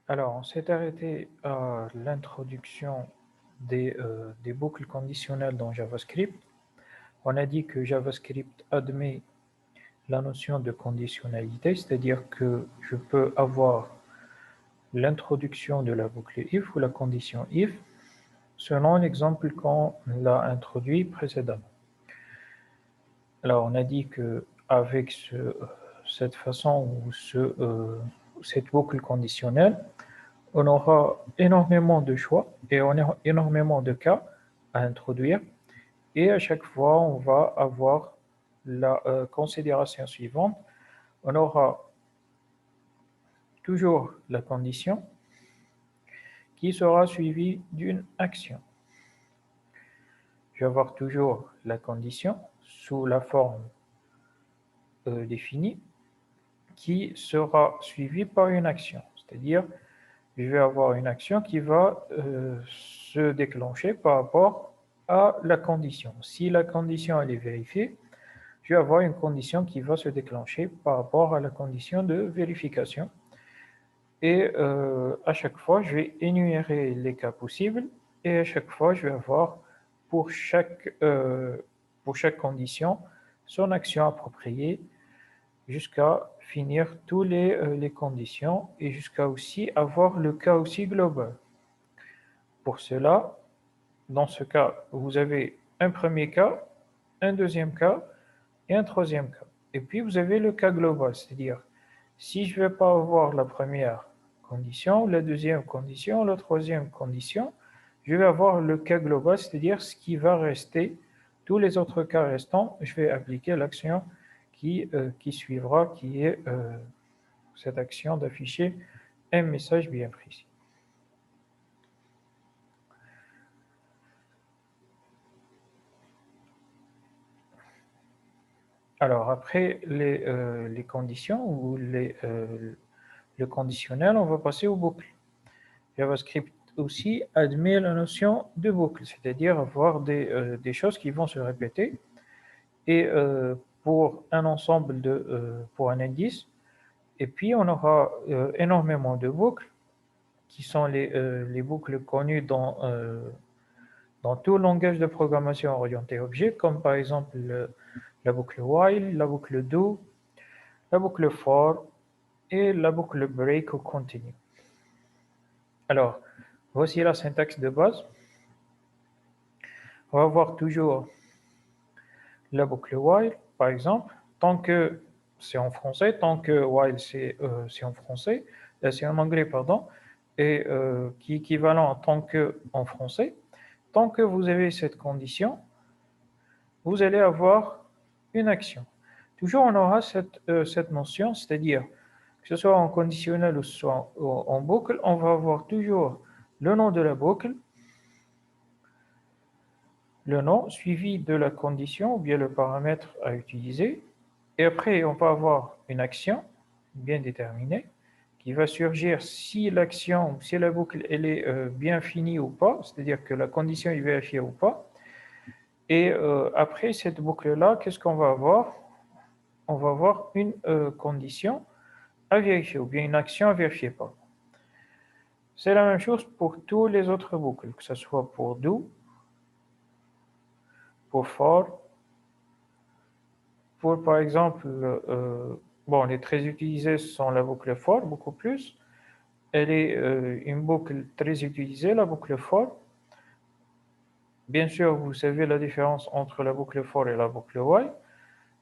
Alors, on s'est arrêté à l'introduction des boucles conditionnelles dans JavaScript. On a dit que JavaScript admet la notion de conditionnalité, c'est-à-dire que je peux avoir l'introduction de la boucle if ou la condition if selon l'exemple qu'on l'a introduit précédemment. Alors, on a dit que avec cette façon ou cette boucle conditionnelle, on aura énormément de choix et on aura énormément de cas à introduire. Et à chaque fois, on va avoir la considération suivante. On aura toujours la condition qui sera suivie d'une action. Je vais avoir toujours la condition sous la forme définie qui sera suivie par une action. C'est-à-dire, je vais avoir une action qui va se déclencher par rapport à la condition. Si la condition elle est vérifiée, je vais avoir une condition qui va se déclencher par rapport à la condition de vérification. Et à chaque fois, je vais énumérer les cas possibles et à chaque fois, je vais avoir pour chaque condition son action appropriée jusqu'à finir toutes les conditions et jusqu'à aussi avoir le cas aussi global. Pour cela, dans ce cas, vous avez un premier cas, un deuxième cas et un troisième cas. Et puis vous avez le cas global, c'est-à-dire si je ne vais pas avoir la première condition, la deuxième condition, la troisième condition, je vais avoir le cas global, c'est-à-dire ce qui va rester, tous les autres cas restants, je vais appliquer l'action qui suivra, qui est cette action d'afficher un message bien précis. Alors, après les conditions ou le conditionnel, on va passer aux boucles. JavaScript aussi admet la notion de boucle, c'est-à-dire avoir des choses qui vont se répéter. Et pour un ensemble pour un indice, et puis on aura énormément de boucles qui sont les boucles connues dans tout langage de programmation orienté objet, comme par exemple la boucle while, la boucle do, la boucle for et la boucle break ou continue. Alors, voici la syntaxe de base. On va voir toujours la boucle while, par exemple, tant que c'est en français, tant que while c'est en français, c'est en anglais, pardon, et qui est équivalent à tant que en français. Tant que vous avez cette condition, vous allez avoir une action. Toujours, on aura cette notion, c'est-à-dire que ce soit en conditionnel ou soit en boucle, on va avoir toujours le nom de la boucle, le nom suivi de la condition ou bien le paramètre à utiliser. Et après, on va avoir une action bien déterminée qui va surgir si l'action, si la boucle elle est bien finie ou pas, c'est-à-dire que la condition est vérifiée ou pas. Et après cette boucle-là, qu'est-ce qu'on va avoir? On va avoir une condition à vérifier ou bien une action à vérifier pas. C'est la même chose pour tous les autres boucles, que ce soit pour do, pour for, pour par exemple, bon, les très utilisés sont la boucle for, beaucoup plus. Elle est une boucle très utilisée, la boucle for. Bien sûr, vous savez la différence entre la boucle for et la boucle while.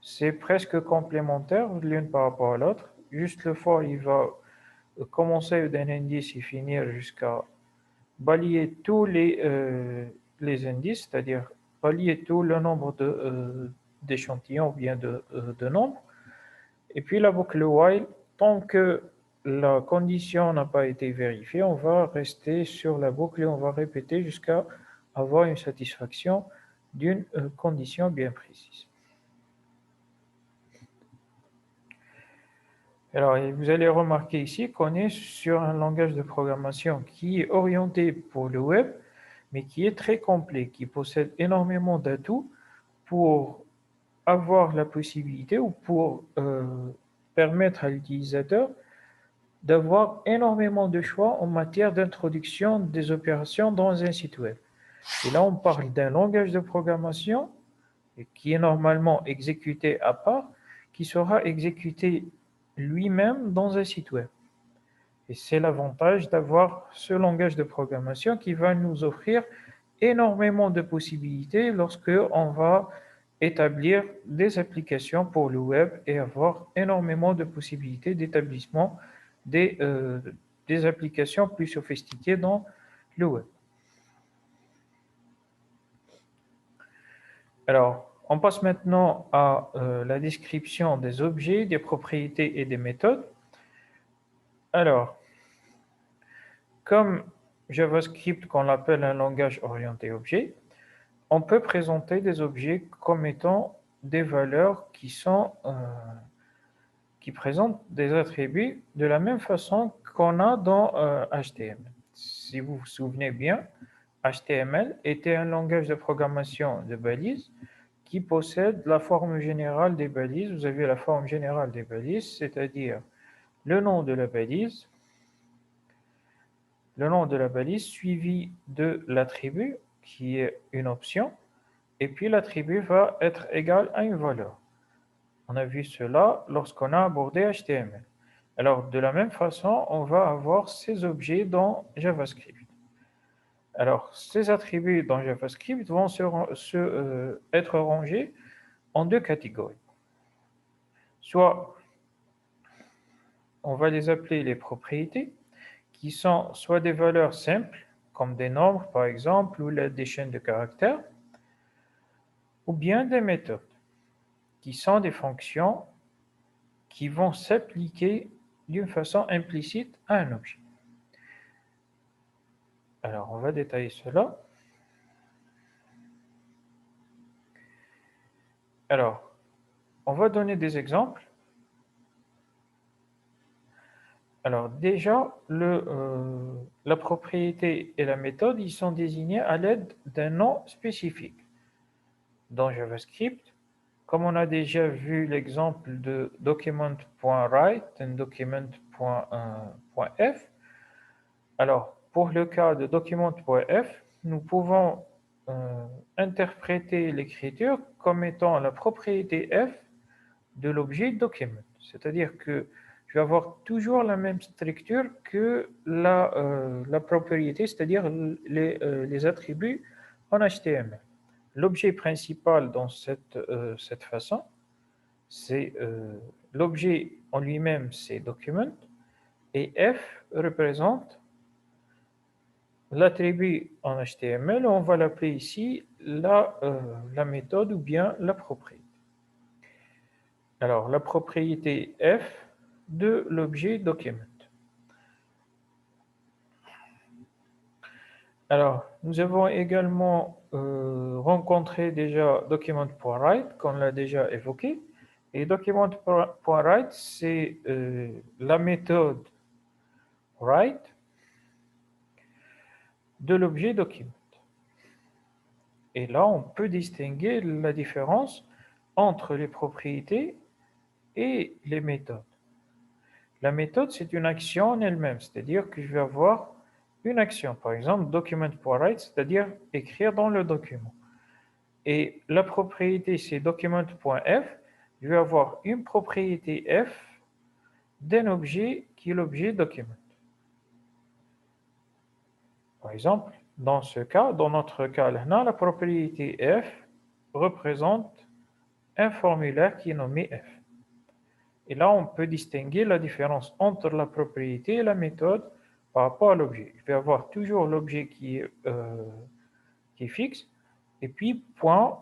C'est presque complémentaire l'une par rapport à l'autre. Juste le for, il va commencer d'un indice et finir jusqu'à balayer tous les indices, c'est-à-dire balayer tout le nombre d'échantillons ou bien de nombres. Et puis la boucle while, tant que la condition n'a pas été vérifiée, on va rester sur la boucle et on va répéter jusqu'à avoir une satisfaction d'une condition bien précise. Alors, vous allez remarquer ici qu'on est sur un langage de programmation qui est orienté pour le web, mais qui est très complet, qui possède énormément d'atouts pour avoir la possibilité ou pour permettre à l'utilisateur d'avoir énormément de choix en matière d'introduction des opérations dans un site web. Et là, on parle d'un langage de programmation qui est normalement exécuté à part, qui sera exécuté lui-même dans un site web. Et c'est l'avantage d'avoir ce langage de programmation qui va nous offrir énormément de possibilités lorsque on va établir des applications pour le web et avoir énormément de possibilités d'établissement des, euh, des applications plus sophistiquées dans le web. Alors, on passe maintenant à la description des objets, des propriétés et des méthodes. Alors, comme JavaScript, qu'on l'appelle un langage orienté objet, on peut présenter des objets comme étant des valeurs qui présentent des attributs de la même façon qu'on a dans HTML. Si vous vous souvenez bien, HTML était un langage de programmation de balises qui possède la forme générale des balises. Vous avez la forme générale des balises, c'est-à-dire le nom de la balise, suivi de l'attribut qui est une option, et puis l'attribut va être égal à une valeur. On a vu cela lorsqu'on a abordé HTML. Alors, de la même façon, on va avoir ces objets dans JavaScript. Alors, ces attributs dans JavaScript vont être rangés en deux catégories. Soit, on va les appeler les propriétés, qui sont soit des valeurs simples, comme des nombres par exemple, ou des chaînes de caractères, ou bien des méthodes, qui sont des fonctions qui vont s'appliquer d'une façon implicite à un objet. Alors, on va détailler cela. Alors, on va donner des exemples. Alors, déjà, la propriété et la méthode, ils sont désignés à l'aide d'un nom spécifique. Dans JavaScript, comme on a déjà vu l'exemple de document.write et document.f, alors, pour le cas de document.f, nous pouvons interpréter l'écriture comme étant la propriété f de l'objet document. C'est-à-dire que je vais avoir toujours la même structure que la propriété, c'est-à-dire les attributs en HTML. L'objet principal dans cette façon, c'est l'objet en lui-même, c'est document, et f représente l'attribut en HTML, on va l'appeler ici la méthode ou bien la propriété. Alors, la propriété f de l'objet document. Alors, nous avons également rencontré déjà document.write, qu'on l'a déjà évoqué. Et document.write, c'est la méthode write de l'objet document. Et là, on peut distinguer la différence entre les propriétés et les méthodes. La méthode, c'est une action en elle-même, c'est-à-dire que je vais avoir une action, par exemple document.write, c'est-à-dire écrire dans le document. Et la propriété, c'est document.f, je vais avoir une propriété f d'un objet qui est l'objet document. Par exemple, dans notre cas, là, la propriété f représente un formulaire qui est nommé f. Et là, on peut distinguer la différence entre la propriété et la méthode par rapport à l'objet. Je vais avoir toujours l'objet qui est fixe, et puis point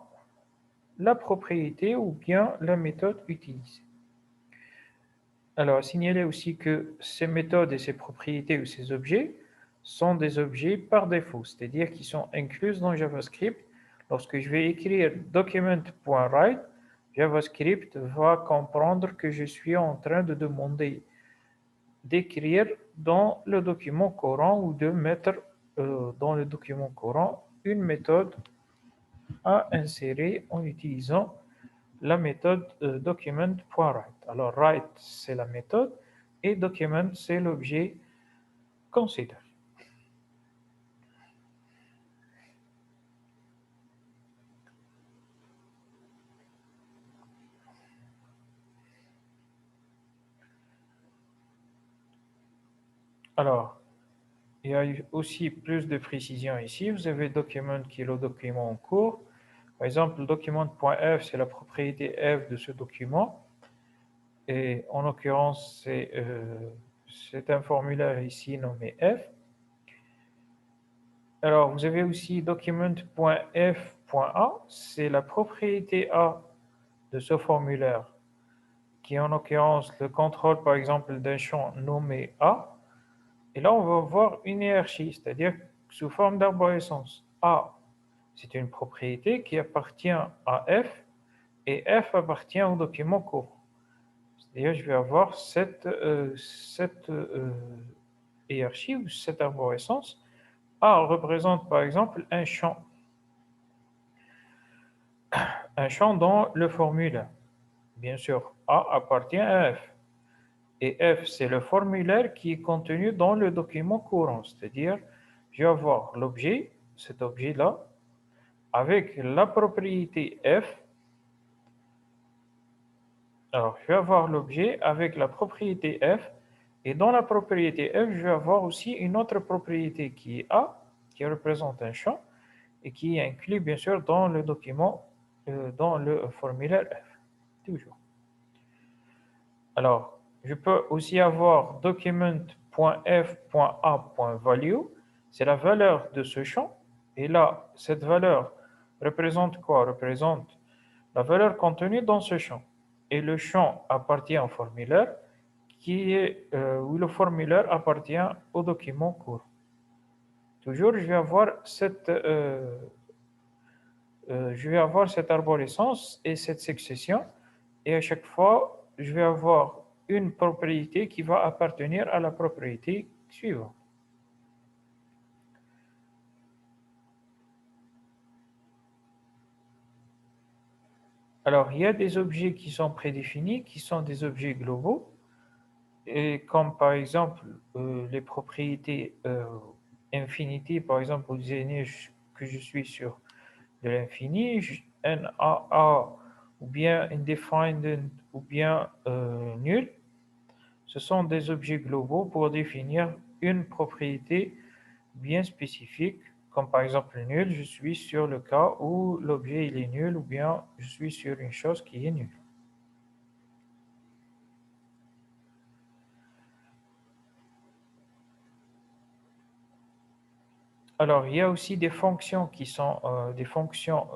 la propriété ou bien la méthode utilisée. Alors, signaler aussi que ces méthodes et ces propriétés ou ces objets sont des objets par défaut, c'est-à-dire qui sont inclus dans JavaScript. Lorsque je vais écrire document.write, JavaScript va comprendre que je suis en train de demander d'écrire dans le document courant ou de mettre dans le document courant une méthode à insérer en utilisant la méthode document.write. Alors, write, c'est la méthode, et document, c'est l'objet consider. Alors, il y a aussi plus de précision ici. Vous avez document qui est le document en cours. Par exemple, le document.f, c'est la propriété f de ce document. Et en l'occurrence, c'est un formulaire ici nommé f. Alors, vous avez aussi document.f.a, c'est la propriété a de ce formulaire, qui est en l'occurrence le contrôle, par exemple, d'un champ nommé a. Et là, on va voir une hiérarchie, c'est-à-dire sous forme d'arborescence. A, c'est une propriété qui appartient à f, et f appartient au document court. C'est-à-dire, je vais avoir cette hiérarchie ou cette arborescence. A représente par exemple un champ dans le formulaire. Bien sûr, A appartient à F. Et F, c'est le formulaire qui est contenu dans le document courant. C'est-à-dire, je vais avoir l'objet, cet objet-là, avec la propriété F. Alors, je vais avoir l'objet avec la propriété F. Et dans la propriété F, je vais avoir aussi une autre propriété qui est A, qui représente un champ, et qui est inclus bien sûr dans le document, dans le formulaire F. Toujours. Alors, je peux aussi avoir document.f.a.value, c'est la valeur de ce champ. Et là, cette valeur représente quoi? Représente la valeur contenue dans ce champ. Et le champ appartient au formulaire, où le formulaire appartient au document court. Toujours, je vais avoir cette arborescence et cette succession, et à chaque fois, je vais avoir une propriété qui va appartenir à la propriété suivante. Alors, il y a des objets qui sont prédéfinis, qui sont des objets globaux, et comme par exemple les propriétés infinity, par exemple, vous disiez que je suis sur de l'infini, NAA, ou bien indefined, ou bien nul. Ce sont des objets globaux pour définir une propriété bien spécifique, comme par exemple nul, je suis sur le cas où l'objet il est nul, ou bien je suis sur une chose qui est nulle. Alors, il y a aussi des fonctions qui sont des fonctions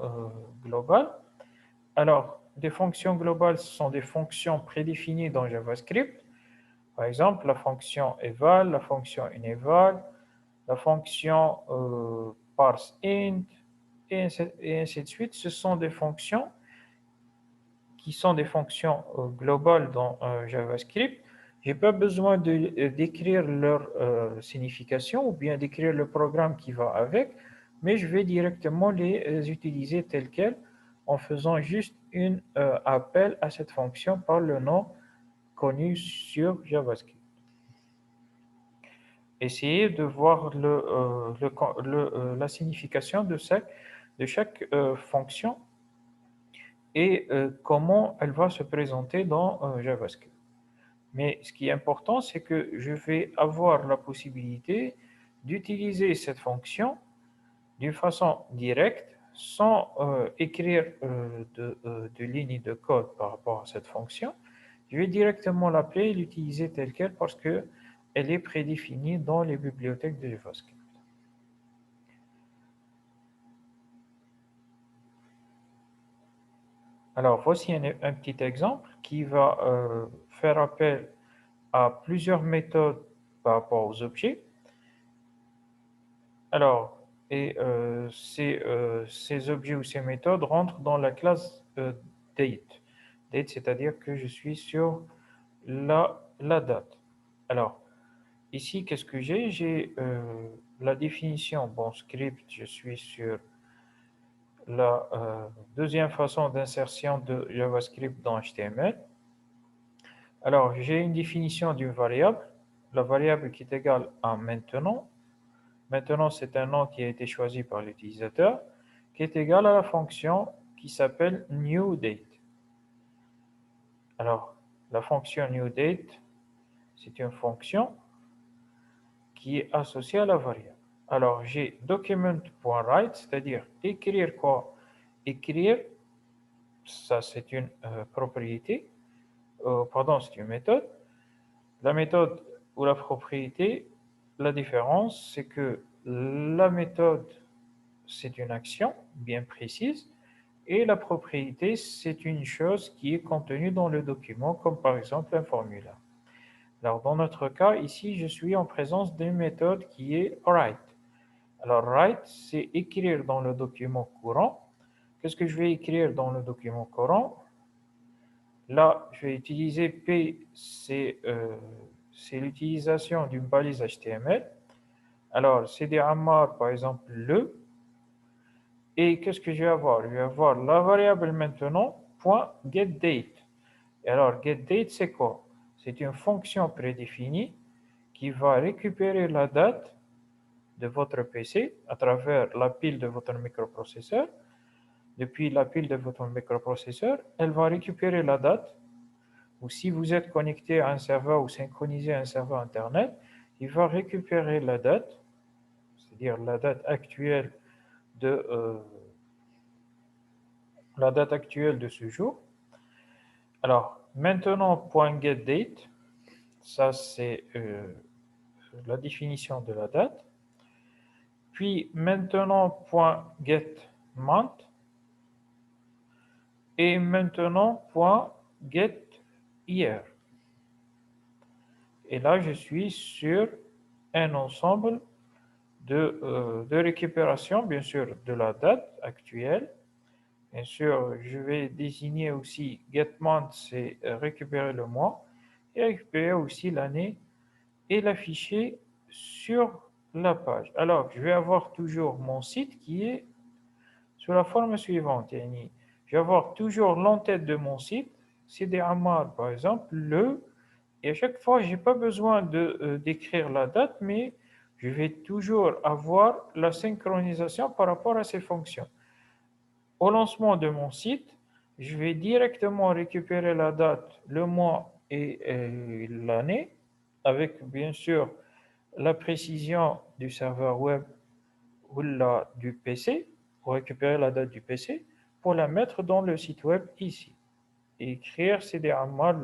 globales. Alors, des fonctions globales, ce sont des fonctions prédéfinies dans JavaScript. Par exemple, la fonction eval, la fonction uneval, la fonction parseInt, et ainsi de suite. Ce sont des fonctions qui sont des fonctions globales dans JavaScript. Je n'ai pas besoin d'écrire leur signification ou bien d'écrire le programme qui va avec, mais je vais directement les utiliser telles quelles en faisant juste un appel à cette fonction par le nom connu sur JavaScript. Essayez de voir la signification de chaque fonction et comment elle va se présenter dans JavaScript. Mais ce qui est important, c'est que je vais avoir la possibilité d'utiliser cette fonction d'une façon directe, sans écrire de ligne de code par rapport à cette fonction. Je vais directement l'appeler et l'utiliser telle quelle parce qu'elle est prédéfinie dans les bibliothèques de JavaScript. Alors, voici un petit exemple qui va faire appel à plusieurs méthodes par rapport aux objets. Alors, ces objets ou ces méthodes rentrent dans la classe date. Date, c'est-à-dire que je suis sur la date. Alors, ici, qu'est-ce que j'ai? J'ai la définition. Bon, script, je suis sur la deuxième façon d'insertion de JavaScript dans HTML. Alors, j'ai une définition d'une variable, la variable qui est égale à maintenant. Maintenant, c'est un nom qui a été choisi par l'utilisateur, qui est égal à la fonction qui s'appelle newDate. Alors, la fonction newDate, c'est une fonction qui est associée à la variable. Alors, j'ai document.write, c'est-à-dire écrire quoi? Écrire, ça c'est une propriété, pardon, c'est une méthode. La méthode ou la propriété, la différence, c'est que la méthode, c'est une action bien précise et la propriété, c'est une chose qui est contenue dans le document, comme par exemple un formulaire. Alors, dans notre cas, ici, je suis en présence d'une méthode qui est write. Alors, write, c'est écrire dans le document courant. Qu'est-ce que je vais écrire dans le document courant? Là, je vais utiliser P, c'est l'utilisation d'une balise HTML. Alors, CD Ammar, par exemple, le. Et qu'est-ce que je vais avoir? Je vais avoir la variable maintenant, point getDate. Et alors, getDate, c'est quoi? C'est une fonction prédéfinie qui va récupérer la date de votre PC à travers la pile de votre microprocesseur. Depuis la pile de votre microprocesseur, elle va récupérer la date. Ou si vous êtes connecté à un serveur ou synchronisé à un serveur Internet, il va récupérer la date, c'est-à-dire la date actuelle de ce jour. Alors, maintenant, .getDate, ça c'est la définition de la date. Puis maintenant, .getMonth. Et maintenant, .getYear. Et là, je suis sur un ensemble de récupération, bien sûr, de la date actuelle. Bien sûr, je vais désigner aussi getMonth, c'est récupérer le mois, et récupérer aussi l'année et l'afficher sur la page. Alors, je vais avoir toujours mon site qui est sous la forme suivante. Je vais avoir toujours l'entête de mon site, CD Ammar par exemple, et à chaque fois, je n'ai pas besoin d'écrire la date, mais je vais toujours avoir la synchronisation par rapport à ces fonctions. Au lancement de mon site, je vais directement récupérer la date, le mois et l'année, avec bien sûr la précision du serveur web ou du PC, pour récupérer la date du PC, pour la mettre dans le site web ici. Et écrire CD Ammar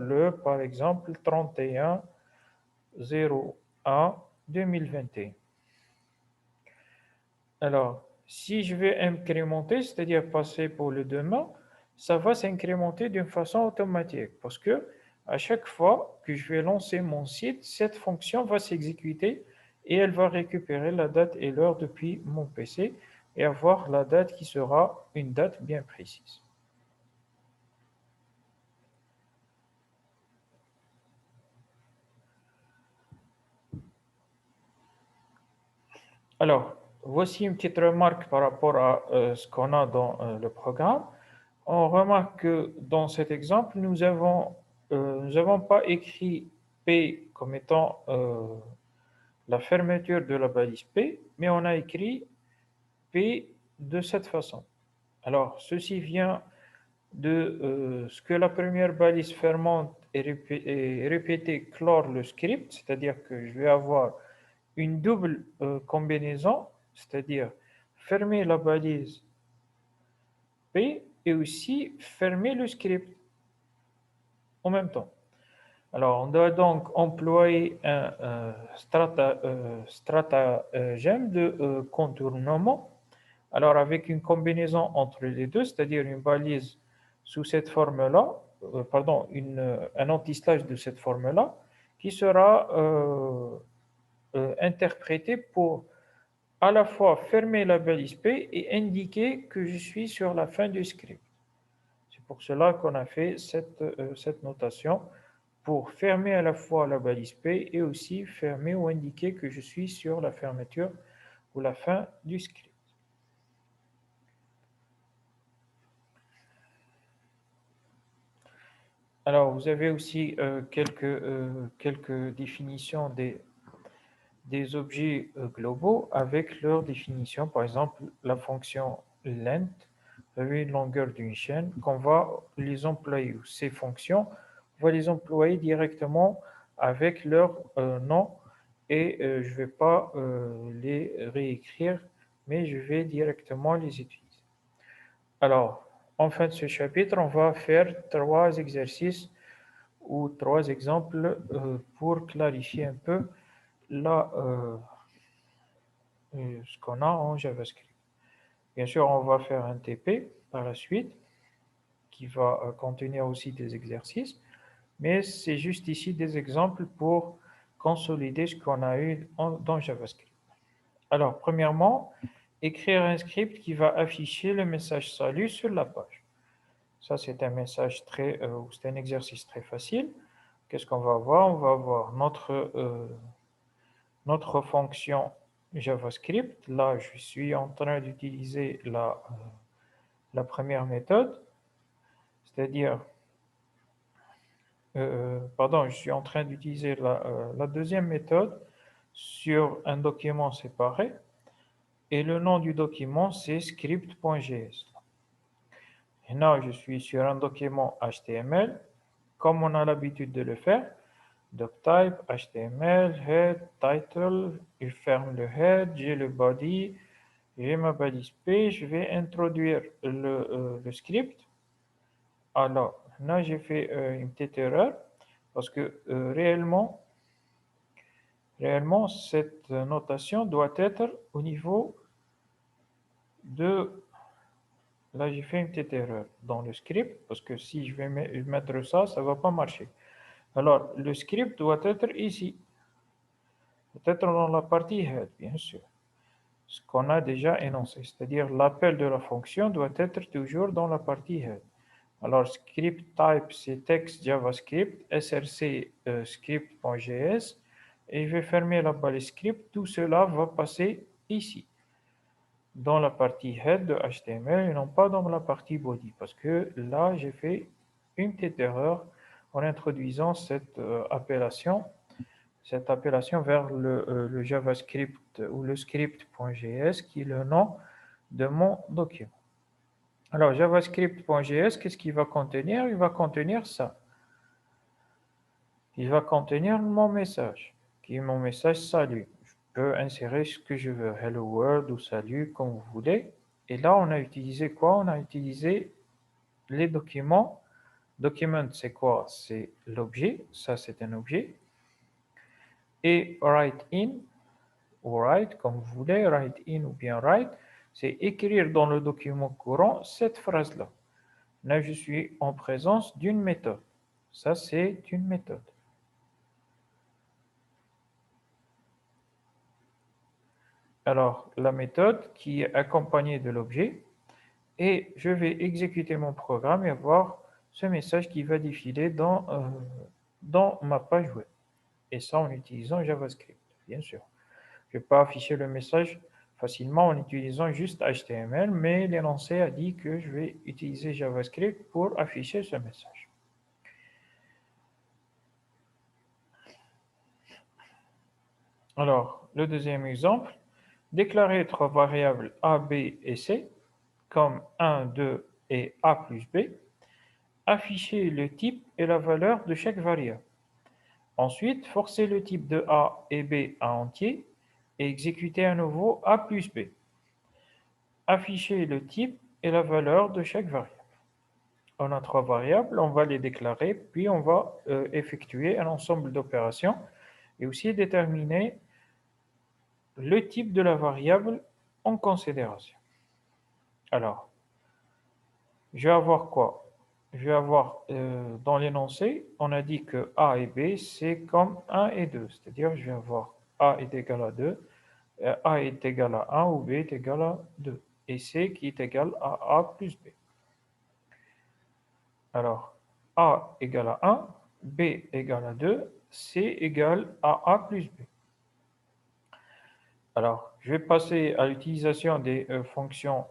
par exemple, 31/01/2021. Alors, si je vais incrémenter, c'est-à-dire passer pour le demain, ça va s'incrémenter d'une façon automatique parce que à chaque fois que je vais lancer mon site, cette fonction va s'exécuter et elle va récupérer la date et l'heure depuis mon PC et avoir la date qui sera une date bien précise. Alors, voici une petite remarque par rapport à ce qu'on a dans le programme. On remarque que dans cet exemple, nous n'avons pas écrit P comme étant la fermeture de la balise P, mais on a écrit P de cette façon. Alors, ceci vient de ce que la première balise fermante est répétée clore le script, c'est-à-dire que je vais avoir une double combinaison, c'est-à-dire fermer la balise P et aussi fermer le script en même temps. Alors, on doit donc employer un stratagème de contournement. Alors, avec une combinaison entre les deux, c'est-à-dire une balise sous cette forme-là, pardon, un anti-slash de cette forme-là, qui sera interprété pour à la fois fermer la balise P et indiquer que je suis sur la fin du script. C'est pour cela qu'on a fait cette notation pour fermer à la fois la balise P et aussi fermer ou indiquer que je suis sur la fermeture ou la fin du script. Alors, vous avez aussi quelques définitions des objets globaux avec leur définition. Par exemple, la fonction length, vous avez une longueur d'une chaîne qu'on va les employer. Ces fonctions, on va les employer directement avec leur nom et je ne vais pas les réécrire, mais je vais directement les utiliser. Alors, en fin de ce chapitre, on va faire 3 exercices ou 3 exemples pour clarifier un peu la, ce qu'on a en JavaScript. Bien sûr, on va faire un TP par la suite qui va contenir aussi des exercices, mais c'est juste ici des exemples pour consolider ce qu'on a eu dans JavaScript. Alors, premièrement, écrire un script qui va afficher le message salut sur la page. Ça, c'est un message c'est un exercice très facile. Qu'est-ce qu'on va avoir? On va avoir notre fonction JavaScript. Là, je suis en train d'utiliser la première méthode, c'est-à-dire, pardon, je suis en train d'utiliser la deuxième méthode sur un document séparé. Et le nom du document, c'est script.js. Et là, je suis sur un document HTML, comme on a l'habitude de le faire. Doctype, HTML, head, title, il ferme le head, j'ai le body, j'ai ma balise P, je vais introduire le script. Alors, là, j'ai fait une petite erreur parce que réellement, cette notation doit être au niveau de... Là, j'ai fait une petite erreur dans le script parce que si je vais mettre ça, ça ne va pas marcher. Alors, le script doit être ici, peut-être dans la partie head, bien sûr. Ce qu'on a déjà énoncé, c'est-à-dire l'appel de la fonction doit être toujours dans la partie head. Alors, script type, c'est text JavaScript, src script.js, et je vais fermer la balise script. Tout cela va passer ici, dans la partie head de HTML et non pas dans la partie body, parce que là, j'ai fait une petite erreur en introduisant cette appellation vers le JavaScript ou le script.js qui est le nom de mon document. Alors, javascript.js, qu'est-ce qu'il va contenir? Il va contenir ça. Il va contenir mon message, qui est mon message salut. Je peux insérer ce que je veux, hello world ou salut, comme vous voulez. Et là, on a utilisé quoi? On a utilisé les documents. Document, c'est quoi? C'est l'objet. Ça, c'est un objet. Et write in, ou write, comme vous voulez, write in ou bien write, c'est écrire dans le document courant cette phrase-là. Là, je suis en présence d'une méthode. Ça, c'est une méthode. Alors, la méthode qui est accompagnée de l'objet, et je vais exécuter mon programme et avoir ce message qui va défiler dans ma page web. Et ça en utilisant JavaScript, bien sûr. Je ne vais pas afficher le message facilement en utilisant juste HTML, mais l'énoncé a dit que je vais utiliser JavaScript pour afficher ce message. Alors, le deuxième exemple, déclarer 3 variables a, b et c comme 1, 2 et a plus b, afficher le type et la valeur de chaque variable. Ensuite, forcer le type de a et b à entier et exécuter à nouveau a plus b. Afficher le type et la valeur de chaque variable. On a 3 variables, on va les déclarer, puis on va effectuer un ensemble d'opérations et aussi déterminer le type de la variable en considération. Alors, je vais avoir quoi? Je vais avoir dans l'énoncé, on a dit que A et B, c'est comme 1 et 2. C'est-à-dire, je vais avoir A est égal à 2, A est égal à 1 ou B est égal à 2. Et C qui est égal à A plus B. Alors, A égale à 1, B égale à 2, C égale à A plus B. Alors, je vais passer à l'utilisation des fonctions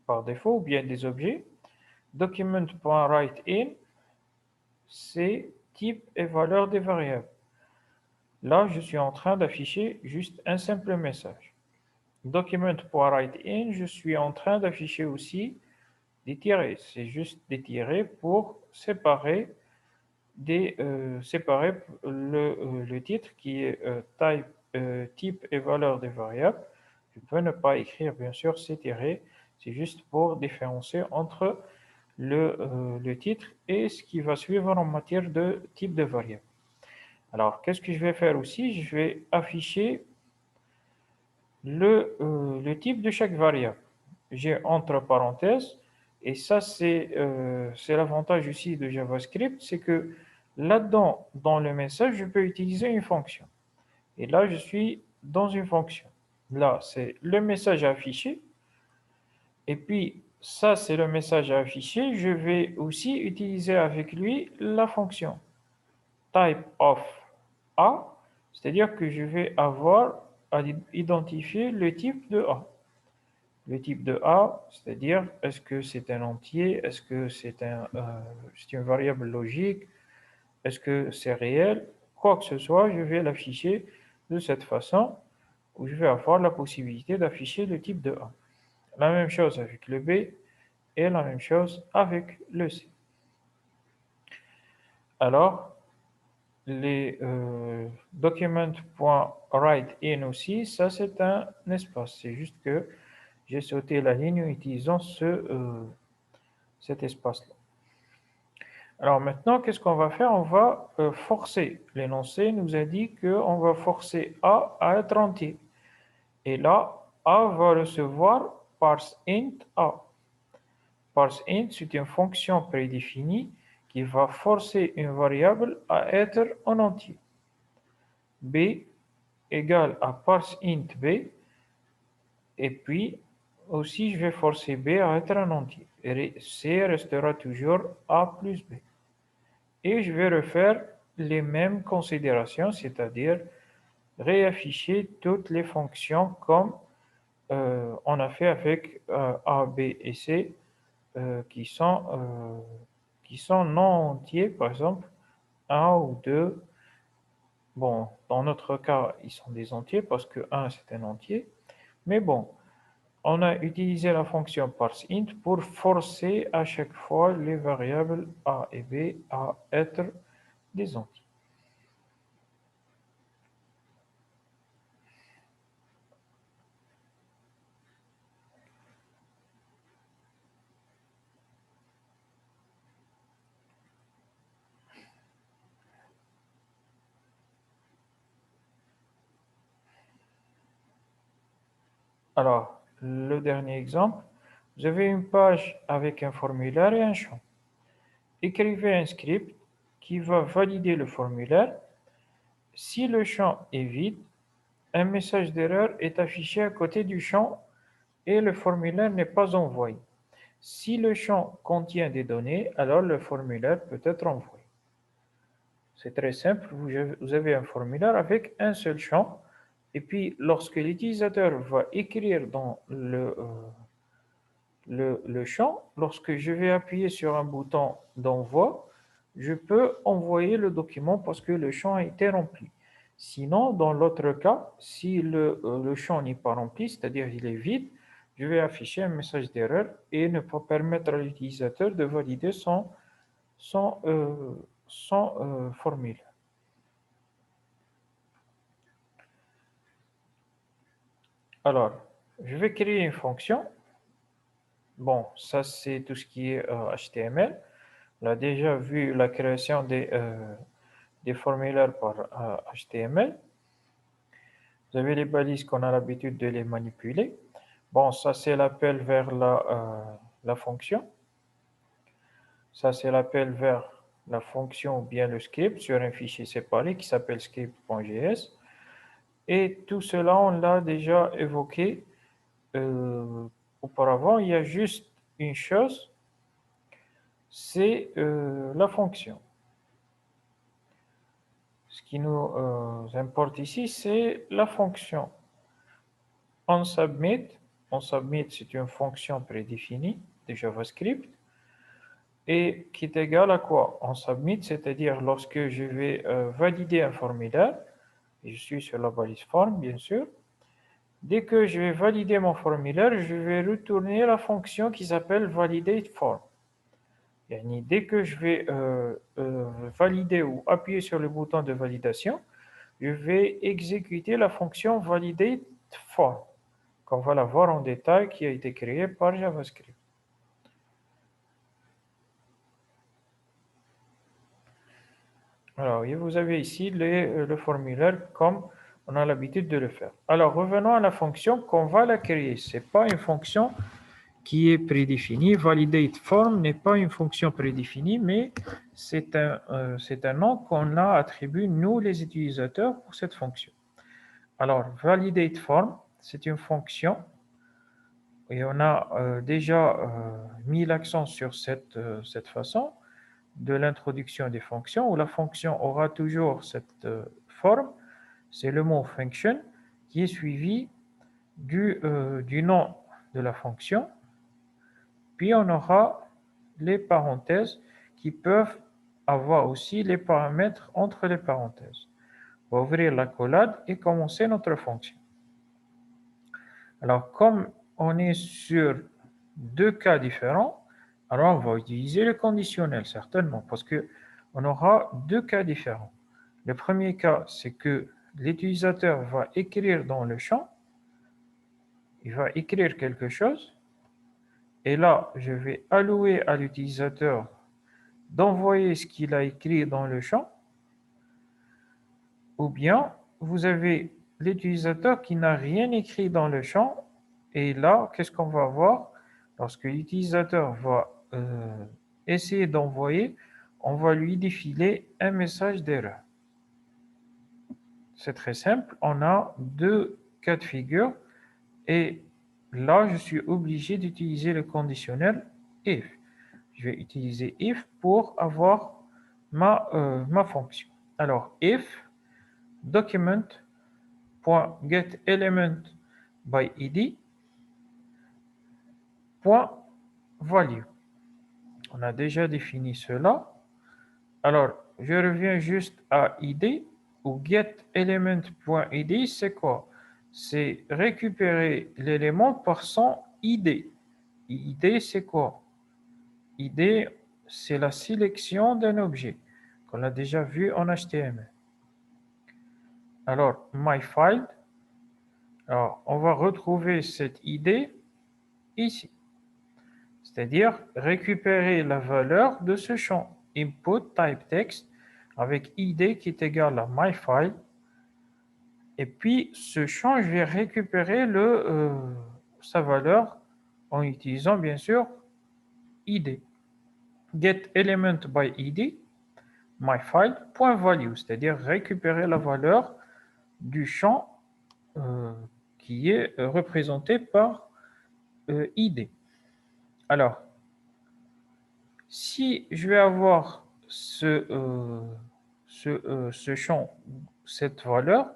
par défaut ou bien des objets. Document.writeIn, c'est type et valeur des variables. Là, je suis en train d'afficher juste un simple message. Document.writeIn, je suis en train d'afficher aussi des tirets. C'est juste des tirets pour séparer, séparer le titre qui est type et valeur des variables. Je peux ne pas écrire bien sûr ces tirets. C'est juste pour différencier entre le titre et ce qui va suivre en matière de type de variable. Alors, qu'est-ce que je vais faire aussi? Je vais afficher le type de chaque variable. J'ai entre parenthèses, et ça c'est l'avantage aussi de JavaScript, c'est que là-dedans, dans le message, je peux utiliser une fonction. Et là, je suis dans une fonction. Là, c'est le message à afficher. Et puis, ça, c'est le message à afficher. Je vais aussi utiliser avec lui la fonction type of A, c'est-à-dire que je vais avoir à identifier le type de A. Le type de A, c'est-à-dire est-ce que c'est un entier, est-ce que c'est une variable logique, est-ce que c'est réel, quoi que ce soit, je vais l'afficher de cette façon où je vais avoir la possibilité d'afficher le type de A. La même chose avec le B et la même chose avec le C. Alors, les documents.writeIn aussi, ça c'est un espace. C'est juste que j'ai sauté la ligne en utilisant cet espace-là. Alors maintenant, qu'est-ce qu'on va faire? On va forcer. L'énoncé nous a dit qu'on va forcer A à être entier. Et là, A va recevoir parseInt A. ParseInt, c'est une fonction prédéfinie qui va forcer une variable à être en entier. B égale à parseInt B. Et puis, aussi, je vais forcer B à être un entier. Et C restera toujours A plus B. Et je vais refaire les mêmes considérations, c'est-à-dire réafficher toutes les fonctions comme on a fait avec A, B et C qui sont non entiers, par exemple 1 ou 2. Bon, dans notre cas, ils sont des entiers parce que 1 c'est un entier. Mais bon, on a utilisé la fonction parseInt pour forcer à chaque fois les variables A et B à être des entiers. Alors, le dernier exemple, vous avez une page avec un formulaire et un champ. Écrivez un script qui va valider le formulaire. Si le champ est vide, un message d'erreur est affiché à côté du champ et le formulaire n'est pas envoyé. Si le champ contient des données, alors le formulaire peut être envoyé. C'est très simple, vous avez un formulaire avec un seul champ, et puis lorsque l'utilisateur va écrire dans le champ, lorsque je vais appuyer sur un bouton d'envoi, je peux envoyer le document parce que le champ a été rempli. Sinon, dans l'autre cas, si le champ n'est pas rempli, c'est-à-dire il est vide, je vais afficher un message d'erreur et ne pas permettre à l'utilisateur de valider son formulaire. Alors, je vais créer une fonction. Bon, ça c'est tout ce qui est HTML. On a déjà vu la création des formulaires par HTML. Vous avez les balises qu'on a l'habitude de les manipuler. Bon, ça c'est l'appel vers la fonction. Ça c'est l'appel vers la fonction ou bien le script sur un fichier séparé qui s'appelle script.js. Et tout cela, on l'a déjà évoqué auparavant. Il y a juste une chose, c'est la fonction. Ce qui nous importe ici, c'est la fonction onSubmit. onSubmit, c'est une fonction prédéfinie de JavaScript. et qui est égal à quoi? En submit, c'est-à-dire lorsque je vais valider un formulaire, je suis sur la balise form, bien sûr. Dès que je vais valider mon formulaire, je vais retourner la fonction qui s'appelle validate form. Dès que je vais valider ou appuyer sur le bouton de validation, je vais exécuter la fonction validate form, qu'on va la voir en détail, qui a été créée par JavaScript. Alors, vous avez ici le formulaire comme on a l'habitude de le faire. Alors, revenons à la fonction qu'on va la créer. Ce n'est pas une fonction qui est prédéfinie. Validate form n'est pas une fonction prédéfinie, mais c'est un nom qu'on a attribué, nous, les utilisateurs, pour cette fonction. Alors, validate form, c'est une fonction, et on a déjà mis l'accent sur cette façon de l'introduction des fonctions, où la fonction aura toujours cette forme, c'est le mot function, qui est suivi du nom de la fonction, puis on aura les parenthèses qui peuvent avoir aussi les paramètres entre les parenthèses. On va ouvrir l'accolade et commencer notre fonction. Alors, comme on est sur deux cas différents, alors on va utiliser le conditionnel, certainement, parce qu'on aura deux cas différents. Le premier cas, c'est que l'utilisateur va écrire dans le champ, il va écrire quelque chose, et là, je vais allouer à l'utilisateur d'envoyer ce qu'il a écrit dans le champ, ou bien vous avez l'utilisateur qui n'a rien écrit dans le champ, et là, qu'est-ce qu'on va voir? Lorsque l'utilisateur va essayer d'envoyer, on va lui défiler un message d'erreur. C'est très simple, on a deux cas de figure, et là, je suis obligé d'utiliser le conditionnel if. Je vais utiliser if pour avoir ma fonction. Alors, if document.getElementById .value. On a déjà défini cela. Alors, je reviens juste à id, ou getElement.id, c'est quoi? C'est récupérer l'élément par son id. id, c'est quoi? id, c'est la sélection d'un objet qu'on a déjà vu en HTML. Alors, myFile, alors on va retrouver cette id ici. C'est-à-dire récupérer la valeur de ce champ input type text avec id qui est égal à myFile. Et puis, ce champ, je vais récupérer sa valeur en utilisant, bien sûr, id. GetElementById, myFile.value, c'est-à-dire récupérer la valeur du champ qui est représenté par id. Alors, si je vais avoir ce champ, cette valeur,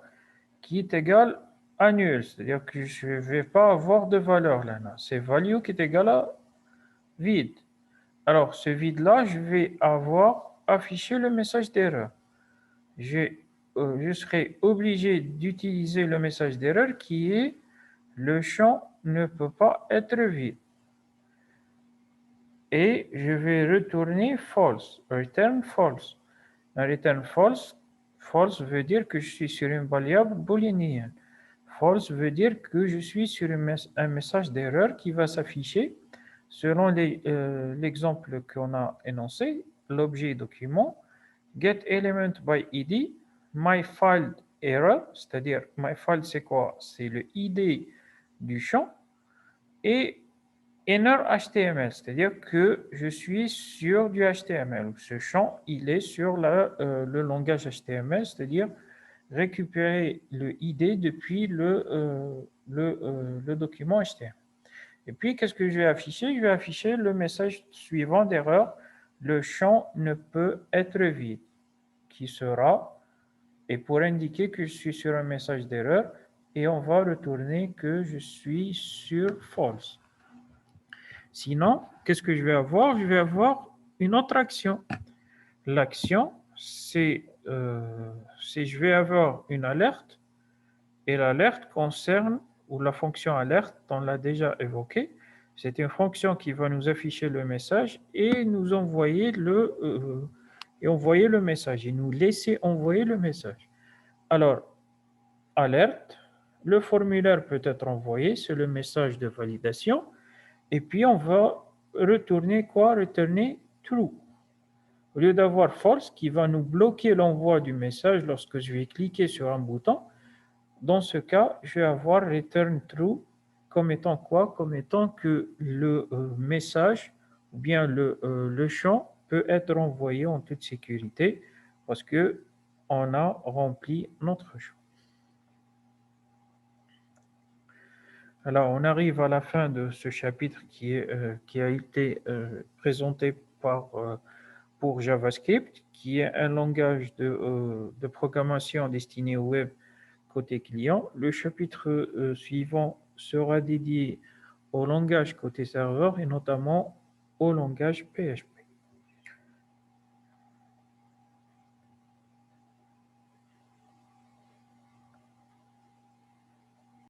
qui est égale à nul, c'est-à-dire que je ne vais pas avoir de valeur là, c'est value qui est égal à vide. Alors, ce vide-là, je vais avoir affiché le message d'erreur. Je serai obligé d'utiliser le message d'erreur qui est le champ ne peut pas être vide. Et je vais retourner false, return false. Un return false, false veut dire que je suis sur une variable boolénienne. False veut dire que je suis sur un message d'erreur qui va s'afficher selon l'exemple qu'on a énoncé, l'objet document, getElementById, myFileError, c'est-à-dire myFile c'est quoi? C'est le id du champ, et inner HTML, c'est-à-dire que je suis sur du HTML. Ce champ, il est sur le langage HTML, c'est-à-dire récupérer le ID depuis le document HTML. Et puis, qu'est-ce que je vais afficher? Je vais afficher le message suivant d'erreur. Le champ ne peut être vide, qui sera, et pour indiquer que je suis sur un message d'erreur, et on va retourner que je suis sur false. Sinon, qu'est-ce que je vais avoir? Je vais avoir une autre action. L'action, c'est je vais avoir une alerte et l'alerte concerne, ou la fonction alerte, on l'a déjà évoqué, c'est une fonction qui va nous afficher le message et nous envoyer le message et nous laisser envoyer le message. Alors, alerte, le formulaire peut être envoyé, c'est le message de validation, et puis on va retourner quoi? Retourner true. Au lieu d'avoir false qui va nous bloquer l'envoi du message lorsque je vais cliquer sur un bouton, dans ce cas, je vais avoir return true comme étant quoi? Comme étant que le message ou bien le champ peut être envoyé en toute sécurité parce que on a rempli notre champ. Alors, on arrive à la fin de ce chapitre qui a été présenté pour JavaScript, qui est un langage de programmation destiné au web côté client. Le chapitre suivant sera dédié au langage côté serveur et notamment au langage PHP.